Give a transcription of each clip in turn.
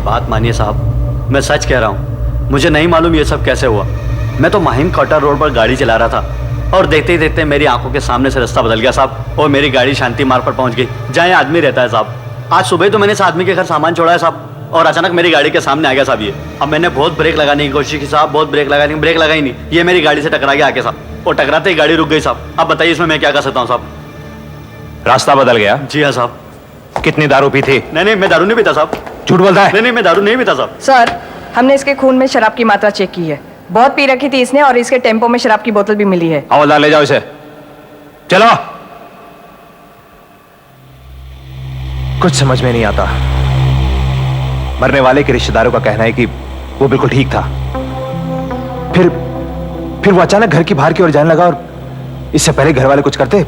बात मानिए साहब, मैं सच कह रहा हूँ, मुझे नहीं मालूम ये सब कैसे हुआ। मैं तो माहिम क्वार्टर रोड पर गाड़ी चला रहा था और देखते ही देखते मेरी आंखों के सामने से रास्ता बदल गया साहब, और मेरी गाड़ी शांति मार्ग पर पहुंच गई जहाँ ये आदमी रहता है साहब। आज सुबह तो मैंने इस आदमी के घर सामान छोड़ा है साहब, और अचानक मेरी गाड़ी के सामने आ गया साहब ये। अब मैंने बहुत ब्रेक लगाने की कोशिश की साहब, बहुत ब्रेक लगाने की, ब्रेक लगाई नहीं, ये मेरी गाड़ी से टकरा गया आके साहब, और टकराते ही गाड़ी रुक गई साहब। अब बताइए इसमें मैं क्या कर सकता हूँ साहब? रास्ता बदल गया? जी हाँ साहब। कितनी दारू पी थी? नहीं, मैं दारू नहीं पीता साहब। झूठ बोलता है? नहीं, मैं दारू नहीं पीता साहब। सर, हमने इसके खून में शराब की मात्रा चेक की है, बहुत पी रखी थी इसने, और इसके टेम्पो में शराब की बोतल भी मिली है। हवलदार ले जाओ इसे, चलो। कुछ समझ में नहीं आता। मरने वाले के रिश्तेदारों का कहना है कि वो बिल्कुल ठीक था, फिर वो अचानक घर की बाहर की ओर जाने लगा, और इससे पहले घर वाले कुछ करते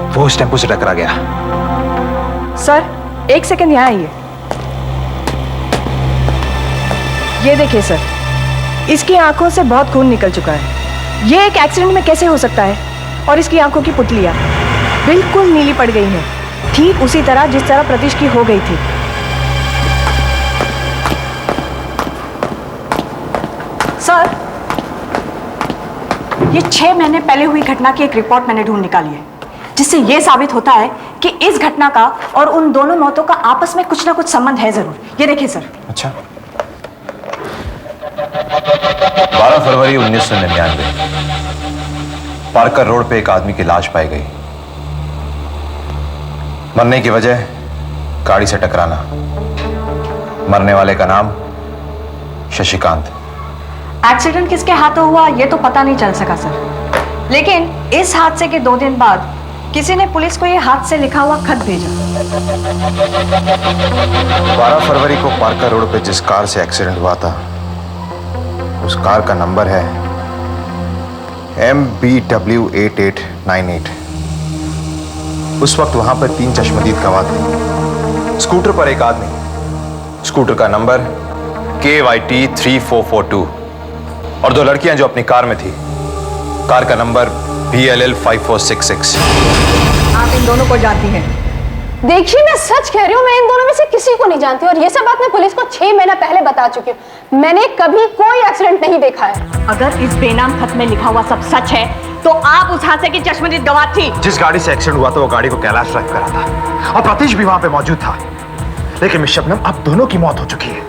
वो उस टेम्पो से टकरा गया। सर, एक सेकंड यहाँ आइए। ये देखिए सर, इसकी आंखों से बहुत खून निकल चुका है। ये एक एक्सीडेंट में कैसे हो सकता है? और इसकी आंखों की पुतलियां बिल्कुल नीली पड़ गई हैं, ठीक उसी तरह जिस तरह प्रतीश की हो गई थी। सर, ये 6 महीने पहले हुई घटना की एक रिपोर्ट मैंने ढूंढ निकाली है, जिससे यह साबित होता है कि इस घटना का और उन दोनों मौतों का आपस में कुछ ना कुछ संबंध है जरूर। ये देखिए सर। अच्छा। 12 फरवरी 1999 पार्कर रोड पे एक आदमी की लाश पाई गई। मरने की वजह गाड़ी से टकराना। मरने वाले का नाम शशिकांत। एक्सीडेंट किसके हाथों हुआ ये तो पता नहीं चल सका सर, लेकिन इस हादसे के 2 दिन बाद किसी ने पुलिस को ये हाथ से लिखा हुआ खत भेजा। 12 फरवरी को पार्कर रोड पे जिस कार से एक्सीडेंट हुआ था, उस कार का नंबर है MBW8898। उस वक्त वहां पर 3 चश्मदीद गवाह थे। स्कूटर पर एक आदमी, स्कूटर का नंबर KYT 3442, और 2 लड़कियां जो अपनी कार में थी, कार का नंबर BLL 5466। आप इन दोनों को जानती हैं? देखिए, मैं सच कह रही हूँ, मैं इन दोनों में से किसी को नहीं जानती, और ये सब बात मैं पुलिस को 6 महीना पहले बता चुकी हूँ। मैंने कभी कोई एक्सीडेंट नहीं देखा है। अगर इस बेनाम खत में लिखा हुआ सब सच है, तो आप उस हादसे की चश्मदीद गवाह थी। जिस गाड़ी से एक्सीडेंट हुआ था, वो गाड़ी को कैलाश ड्राइव करा था, और प्रतीश भी वहां पे मौजूद था। लेकिन मिस शबनम, अब दोनों की मौत हो चुकी है,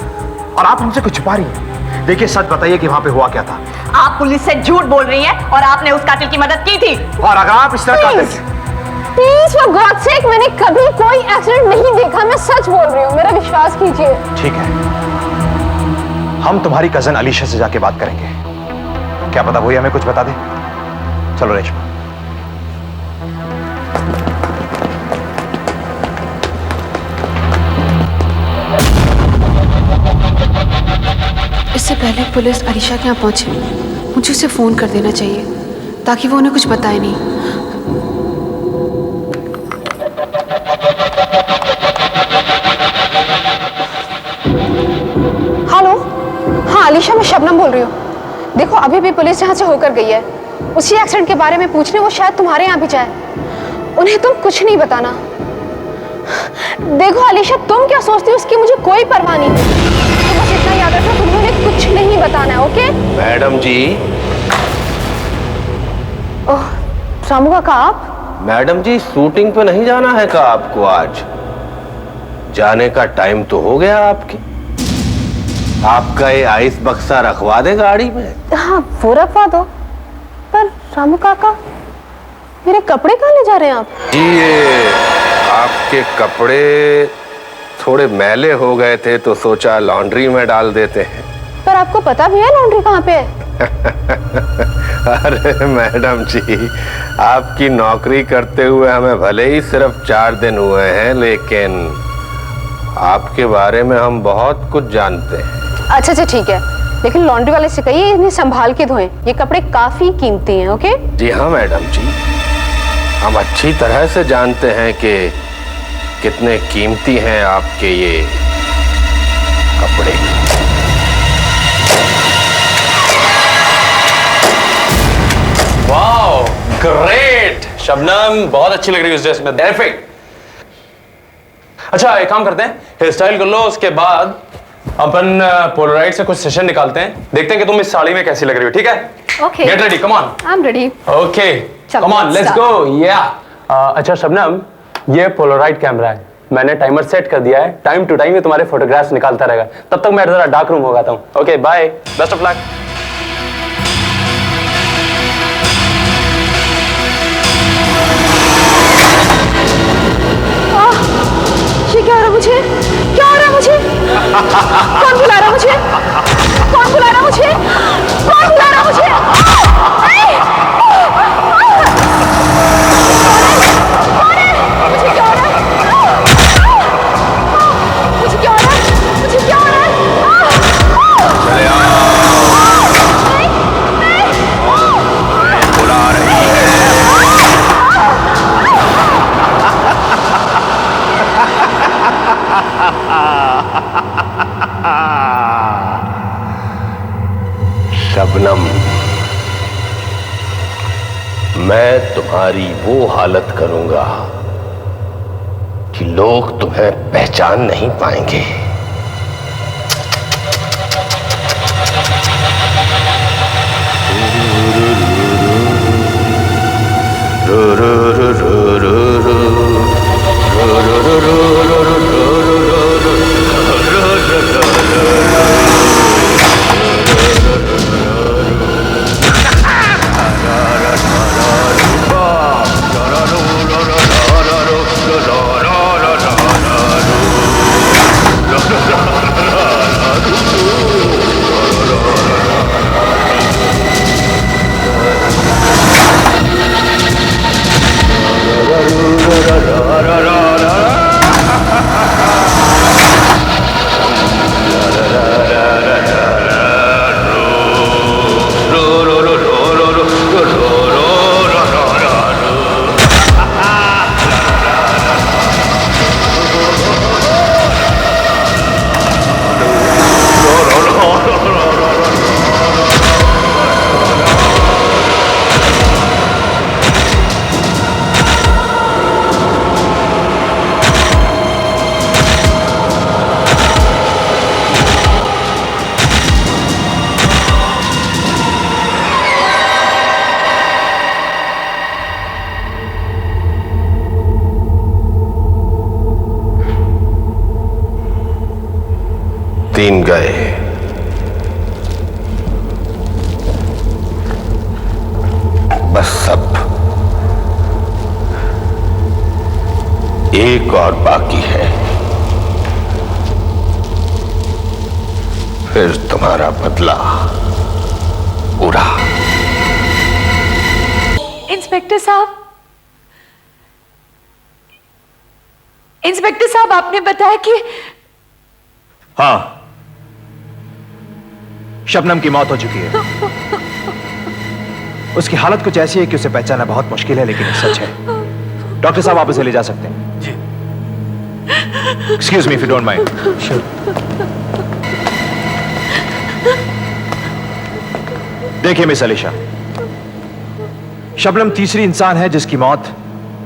और आप हमसे कुछ छुपा रही हैं। देखिए, सच बताइए कि वहां पे हुआ क्या था। आप पुलिस से झूठ बोल रही हैं, और आपने उस कातिल की मदद की थी। और अगर आप इस तरह कातिल, प्लीज फॉर गॉड सेक, मैंने कभी कोई एक्सीडेंट नहीं देखा, मैं सच बोल रही हूँ, मेरा विश्वास कीजिए। ठीक है, हम तुम्हारी कजन अलीशा से जाके बात करेंगे, क्या पता वही हमें कुछ बता दे। चलो रेशमा। इससे पहले पुलिस अलीशा के यहाँ पहुंचे, मुझे उसे फोन कर देना चाहिए ताकि वो उन्हें कुछ बताए नहीं। हेलो, हाँ अलीशा, मैं शबनम बोल रही हूँ। देखो, अभी भी पुलिस यहाँ से होकर गई है, उसी एक्सीडेंट के बारे में पूछने। वो शायद तुम्हारे यहाँ भी जाए, उन्हें तुम कुछ नहीं बताना। देखो अलीशा, तुम क्या सोचती हो, उसकी मुझे कोई परवाह नहीं है, तो बस इतना याद रखना, तुम्हें उन्हें कुछ नहीं बताना है, ओके? मैडम जी। ओह, रामू काका आप? मैडम जी, शूटिंग पे नहीं जाना है का आपको? आज जाने का टाइम तो हो गया आपकी। आपका ये आइस बक्सा रखवा दे गाड़ी में। हाँ, वो रखवा दो, पर रामू काका, मेरे कपड़े कहाँ ले जा रहे हैं आप? जी, ये आपके कपड़े थोड़े मैले हो गए थे, तो सोचा लॉन्ड्री में डाल देते हैं। पर आपको पता भी है लॉन्ड्री कहाँ पे है? अरे मैडम जी, आपकी नौकरी करते हुए हमें भले ही सिर्फ 4 दिन हुए हैं, लेकिन आपके बारे में हम बहुत कुछ जानते हैं। अच्छा अच्छा, ठीक है, लेकिन लॉन्ड्री वाले से कहिए इन्हें संभाल के धोएं, ये कपड़े काफी कीमती हैं, ओके? जी हाँ मैडम जी, हम अच्छी तरह से जानते हैं कि कितने कीमती हैं आपके ये कपड़े। वाओ, ग्रेट शबनम, बहुत अच्छी लग रही है इस ड्रेस में, परफेक्ट। अच्छा, एक काम करते हैं, हेयर स्टाइल कर लो, उसके बाद अपन पोलराइड से कुछ सेशन निकालते हैं, देखते हैं कि तुम इस साड़ी में कैसी लग रही हो, ठीक है? Okay get ready, come on. I am ready. Okay, चलो, कम ऑन, लेट्स start. गो। या अच्छा शबनम, ये पोलराइड कैमरा है, मैंने टाइमर सेट कर दिया है, टाइम टू टाइम ये तुम्हारे फोटोग्राफ्स निकालता रहेगा। तब तक मैं जरा डार्क रूम हो जाता हूँ। Okay bye, best of luck. ये क्या हो रहा है मुझे? क्या हो रहा है मुझे? कौन बुला रहा है मुझे? कौन बुला रहा है मुझे? कौन बुला रहा है मुझे? मुझे क्या हो रहा है? मुझे क्या हो रहा है? मुझे क्या हो रहा है? बुला रही है। शबनम, मैं तुम्हारी वो हालत करूंगा कि लोग तुम्हें पहचान नहीं पाएंगे। तीन गए, बस अब एक और बाकी है, फिर तुम्हारा बदला पूरा। इंस्पेक्टर साहब, इंस्पेक्टर साहब, आपने बताया कि हाँ, शबनम की मौत हो चुकी है। उसकी हालत कुछ ऐसी है कि उसे पहचानना बहुत मुश्किल है, लेकिन ये सच है। डॉक्टर साहब, आप उसे ले जा सकते हैं। जी। Excuse me if you don't mind. देखिए मिस अलीशा, शबनम तीसरी इंसान है जिसकी मौत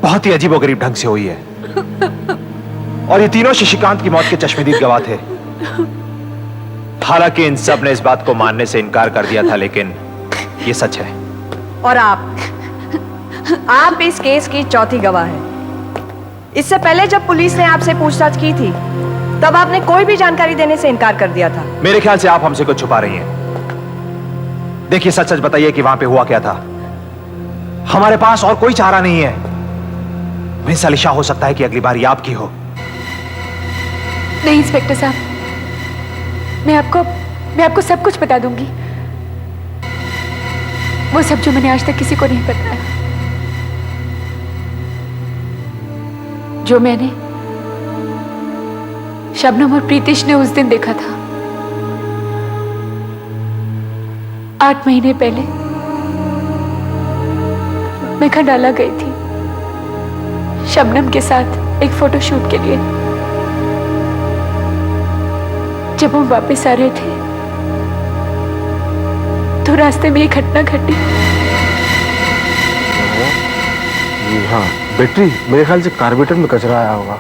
बहुत ही अजीबोगरीब ढंग से हुई है, और ये तीनों शशिकांत की मौत के चश्मदीद गवाह थे। हालांकि इन सब ने इस बात को मानने से इनकार कर दिया था, लेकिन ये सच है। और आप इस केस की चौथी गवाह हैं। इससे पहले जब पुलिस ने आपसे पूछताछ की थी, तब आपने कोई भी जानकारी देने से इनकार कर दिया था। मेरे ख्याल से आप हमसे कुछ छुपा रही हैं। देखिए, सच सच बताइए कि वहां पे हुआ क्या था। हमारे पास और कोई चारा नहीं है। मिस अलीशा, हो सकता है कि अगली बार ये आपकी हो। नहीं इंस्पेक्टर साहब, मैं आपको सब कुछ बता दूंगी, वो सब जो मैंने आज तक किसी को नहीं बताया, जो मैंने शबनम और प्रीतिश ने उस दिन देखा था 8 महीने पहले। मैं खंडाला गई थी शबनम के साथ एक फोटोशूट के लिए। जब हम वापस आ रहे थे तो रास्ते में एक घटना घटी। हाँ, बैटरी, मेरे ख्याल से कार्बोरेटर में कचरा आया होगा।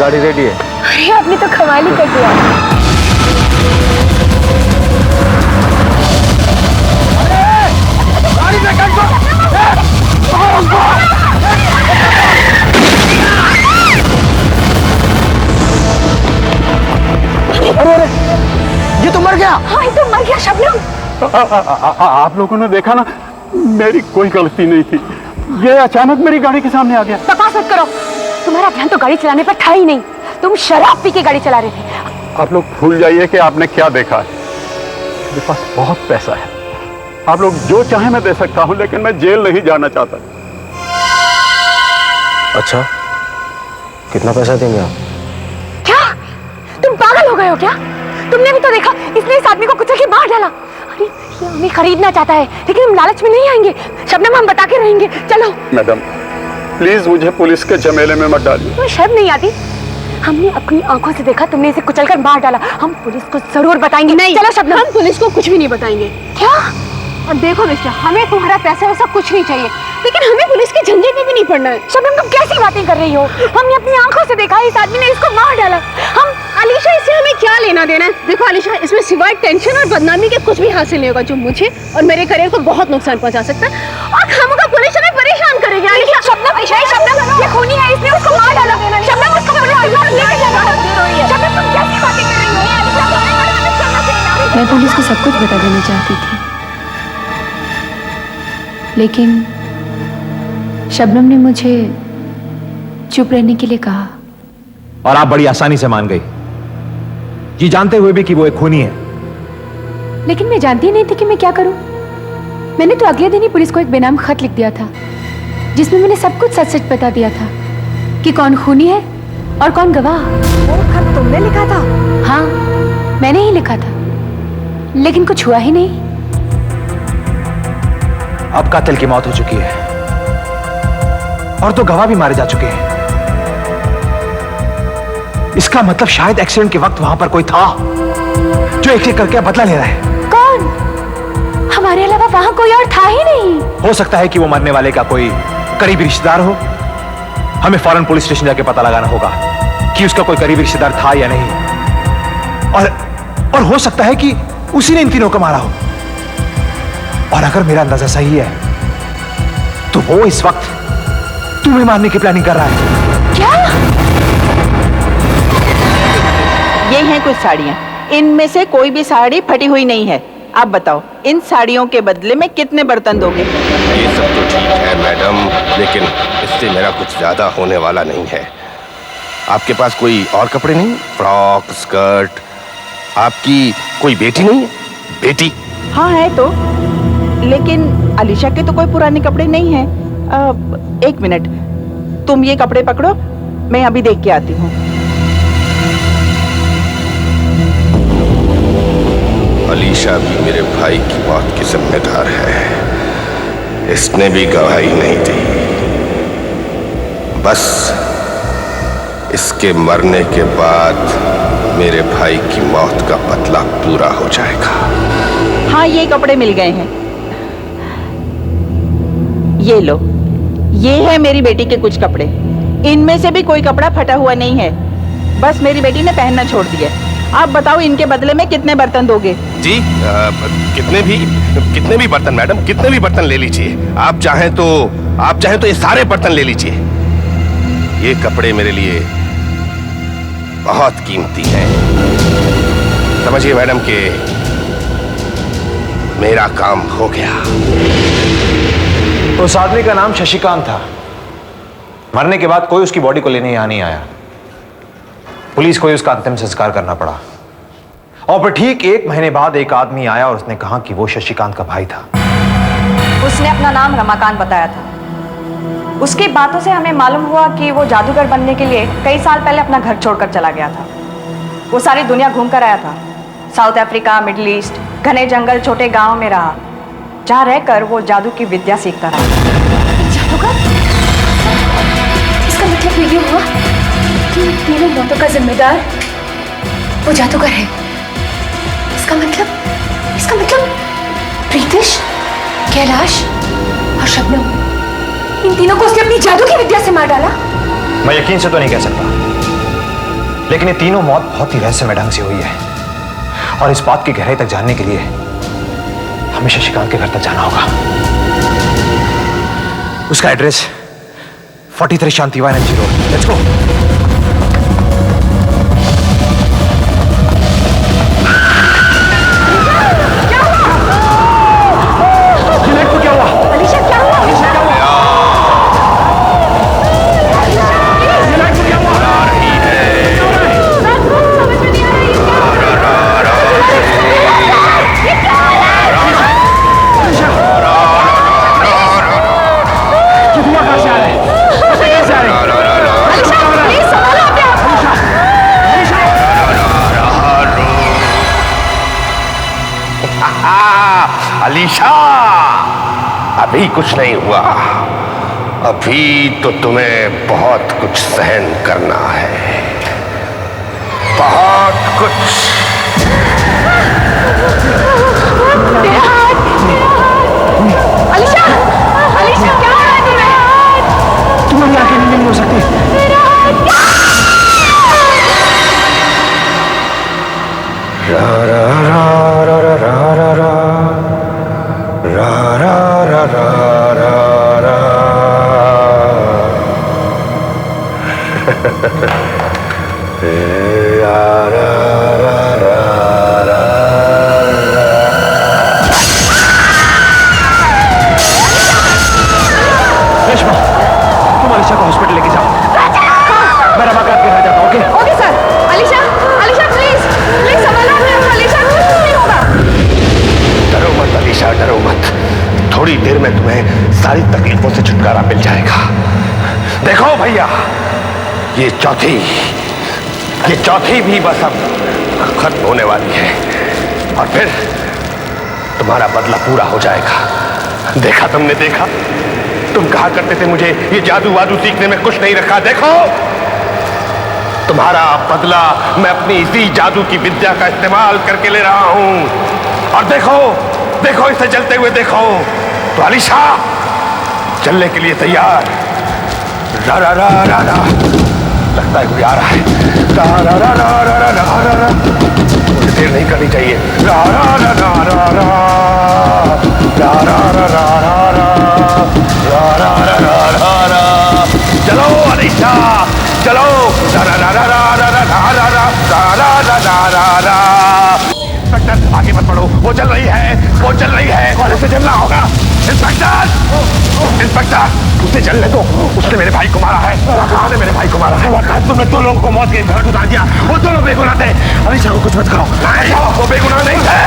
गाड़ी रेडी है। अरे आपने तो कमाल ही कर दिया। ये तो मर गया। हाँ, ये तो मर गया शबनम। आप लोगों ने देखा ना, मेरी कोई गलती नहीं थी। ये अचानक मेरी गाड़ी के सामने आ गया। बकवास मत करो, तुम्हारा ध्यान तो गाड़ी चलाने पर था ही नहीं। तुम शराब पी के गाड़ी चला रहे थे। आप लोग भूल जाइए कि आपने क्या देखा है। मेरे पास बहुत पैसा है, आप लोग जो चाहे मैं दे सकता हूँ, लेकिन मैं जेल नहीं जाना चाहता। अच्छा, कितना पैसा देंगे आप? क्या तुम पागल हो गए हो क्या? तुमने भी तो देखा, इसने इस आदमी को कुचल के मार डाला। अरे ये हमें खरीदना चाहता है, लेकिन हम लालच में नहीं आएंगे। शबनम, हम बता के रहेंगे। चलो। मैडम प्लीज मुझे पुलिस के झमेले में मत डालिए। तुम्हें शर्म नहीं आती? हमने अपनी आंखों से देखा, तुमने इसे कुचलकर मार डाला। हम पुलिस को जरूर बताएंगे। नहीं, चलो शबनम। हम पुलिस को कुछ भी नहीं बताएंगे। क्या? और देखो मिस्टर, हमें तुम्हारा पैसा वैसा कुछ नहीं चाहिए, लेकिन हमें पुलिस के झंझट में भी नहीं पड़ना है। शबनम, तुम कैसी बातें कर रही हो? हमने अपनी आंखों से देखा, इस आदमी ने इसको मार डाला। हम अलीशा, इससे हमें क्या लेना देना है? देखो अलीशा, इसमें सिवाय टेंशन और बदनामी के कुछ भी हासिल नहीं होगा, जो मुझे और मेरे करियर को बहुत नुकसान पहुंचा सकता है। और खामोखा पुलिस हमें परेशान करेगी। अलीशा, शबनम, शबनम, ये खूनी है, इसने उसको मार डाला। शबनम, उसको लेके जाना। शबनम, तुम कैसी बातें कर रही हो? मैं पुलिस को सब कुछ बता देना चाहती थी, लेकिन शबनम ने मुझे चुप रहने के लिए कहा। और आप बड़ी आसानी से मान गई, ये जानते हुए भी कि वो एक खूनी है। लेकिन मैं जानती नहीं थी कि मैं क्या करूं। मैंने तो अगले दिन ही पुलिस को एक बेनाम खत लिख दिया था, जिसमें मैंने सब कुछ सच सच बता दिया था कि कौन खूनी है और कौन गवाह। वो खत तुमने लिखा था? हाँ, मैंने ही लिखा था, लेकिन कुछ हुआ ही नहीं। अब कातिल की मौत हो चुकी है और तो गवाह भी मारे जा चुके हैं। इसका मतलब शायद एक्सीडेंट के वक्त वहां पर कोई था जो एक एक करके बदला ले रहा है। कौन? हमारे अलावा वहां कोई और था ही नहीं। हो सकता है कि वो मरने वाले का कोई करीबी रिश्तेदार हो। हमें फौरन पुलिस स्टेशन जाके पता लगाना होगा कि उसका कोई करीबी रिश्तेदार था या नहीं। और हो सकता है कि उसी ने इन तीनों को मारा हो। और अगर मेरा अंदाजा सही है तो वो इस वक्त तुम्हें मारने की प्लानिंग कर रहा है। क्या? ये हैं कुछ साड़ियाँ, इनमें से कोई भी साड़ी फटी हुई नहीं है। आप बताओ, इन साड़ियों के बदले में कितने बर्तन दोगे? ये सब तो ठीक है मैडम, लेकिन इससे मेरा कुछ ज्यादा होने वाला नहीं है। आपके पास कोई और कपड़े नहीं? Frock, skirt? आपकी कोई बेटी नहीं है? बेटी? हाँ है तो, लेकिन अलीशा के तो कोई पुराने कपड़े नहीं हैं। एक मिनट, तुम ये कपड़े पकड़ो, मैं अभी देख के आती हूँ। अलीशा भी मेरे भाई की मौत की जिम्मेदार है। इसने भी गवाही नहीं दी। बस इसके मरने के बाद मेरे भाई की मौत का बदला पूरा हो जाएगा। हाँ, ये कपड़े मिल गए हैं। ये लो, ये है मेरी बेटी के कुछ कपड़े। इनमें से भी कोई कपड़ा फटा हुआ नहीं है, बस मेरी बेटी ने पहनना छोड़ दिया। आप बताओ, इनके बदले में कितने बर्तन दोगे? जी कितने भी बर्तन मैडम, कितने भी बर्तन ले लीजिए। आप चाहें तो ये सारे बर्तन ले लीजिए। ये कपड़े मेरे लिए बहुत कीमती हैं। समझिए मैडम कि मेरा काम हो गया। उस आदमी का नाम शशिकांत था। मरने के बाद कोई उसकी बॉडी को लेने यहां नहीं आया। पुलिस को ही उसका अंतिम संस्कार करना पड़ा। और फिर ठीक 1 महीने बाद एक आदमी आया और उसने कहा कि वो शशिकांत का भाई था। उसने अपना नाम रमाकांत बताया था। उसकी बातों से हमें मालूम हुआ कि वो जादूगर बनने के लिए कई साल पहले अपना घर छोड़कर चला गया था। वो सारी दुनिया घूम कर आया था। साउथ अफ्रीका, मिडिल ईस्ट, घने जंगल, छोटे गांव में रहा, जहां रहकर वो जादू की विद्या सीखता रहा। जादूगर? इसका मतलब ये हुआ कि तीनों मौतों का जिम्मेदार वो जादूगर है। इसका मतलब प्रीतिश, कैलाश और शबनम, इन तीनों को उसने अपनी जादू की विद्या से मार डाला। मैं यकीन से तो नहीं कह सकता, लेकिन ये तीनों मौत बहुत ही रहस्यमय ढंग से हुई है और इस बात की गहराई तक जानने के लिए हमें शशिकांत के घर तक जाना होगा। उसका address 43 Shantivan NG road. Let's go. Alisha, अभी कुछ नहीं हुआ, अभी तो तुम्हें बहुत कुछ सहन करना है, बहुत कुछ। अलीशा, अलीशा क्या है तुम्हें? तुम्हारी आंखें नीली नहीं हो सकती। रा रा रा रा रा रा रा रा रा रा रा रा रा रेशमा, तुम अलीशा को हॉस्पिटल लेके जाओ। मैं रमाकांत के घर जाता हूँ। Okay sir. Alisha, Alisha please please संभालो अपने आप को। अलीशा कुछ नहीं होगा। डरो मत अलीशा, डरो मत। थोड़ी देर में तुम्हें सारी तकलीफों से छुटकारा मिल जाएगा। देखो भैया, ये चौथी भी बस अब खत्म होने वाली है और फिर तुम्हारा बदला पूरा हो जाएगा। देखा तुमने, देखा? तुम कहा करते थे मुझे ये जादू वादू सीखने में कुछ नहीं रखा। देखो, तुम्हारा बदला मैं अपनी इसी जादू की विद्या का इस्तेमाल करके ले रहा हूं। और देखो, देखो इसे जलते हुए देखो। तो अलीशा, चलने के लिए तैयार? रा रा रा रा रा, लगता है कोई आ रहा है। रा रा रा रा रा रा रा रा, मुझे देर नहीं करनी चाहिए। रा रा रा रा रा रा रा रा रा रा रा रा रा रा रा रा रा। चलो अलीशा, चलो। रा रा रा रा रा रा रा रा रा रा रा रा रा रा। इंस्पेक्टर, आगे मत बढ़ो, वो चल रही है, वो चल रही है और इसे चलना होगा। इंस्पेक्टर, इंस्पेक्टर, उसे चलने दो। उसने मेरे भाई को मारा है। उसने मेरे भाई को मारा है। तुमने दो लोगों को मौत के घाट उतार दिया। वो दोनों बेगुनाह थे। अलीशा को कुछ मत करो। नहीं, वो बेगुनाह नहीं थे।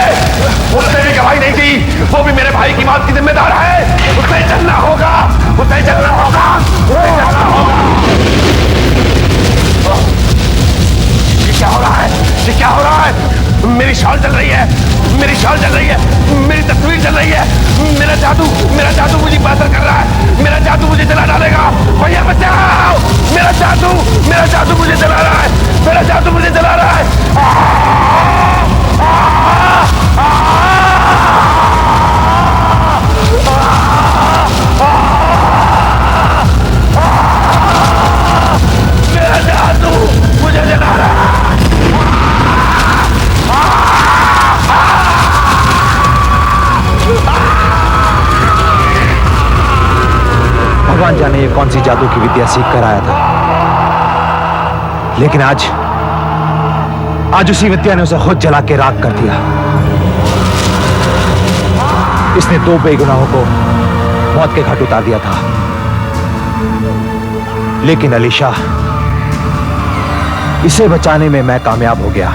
उसने भी गवाही नहीं दी। वो भी मेरे भाई की मौत की जिम्मेदार है। उसे चलना होगा, उसे चलना होगा, उसे चलना होगा। ये क्या हो रहा है? ये क्या हो रहा है? मेरी शॉल चल रही है, मेरी शॉल चल रही है, मेरी तस्वीर चल रही है। मेरा जादू मुझे बेहतर कर रहा है। मेरा जादू मुझे जला डालेगा। भैया बचाओ, मेरा जादू मुझे जला रहा है। मेरा जादू मुझे जला रहा है। मेरा जादू मुझे जला रहा है। भगवान जाने ये कौन सी जादू की विद्या सीख कर आया था, लेकिन आज उसी विद्या ने उसे खुद जला के राख कर दिया। इसने दो बेगुनाहों को मौत के घाट उतार दिया था, लेकिन अलीशा, इसे बचाने में मैं कामयाब हो गया।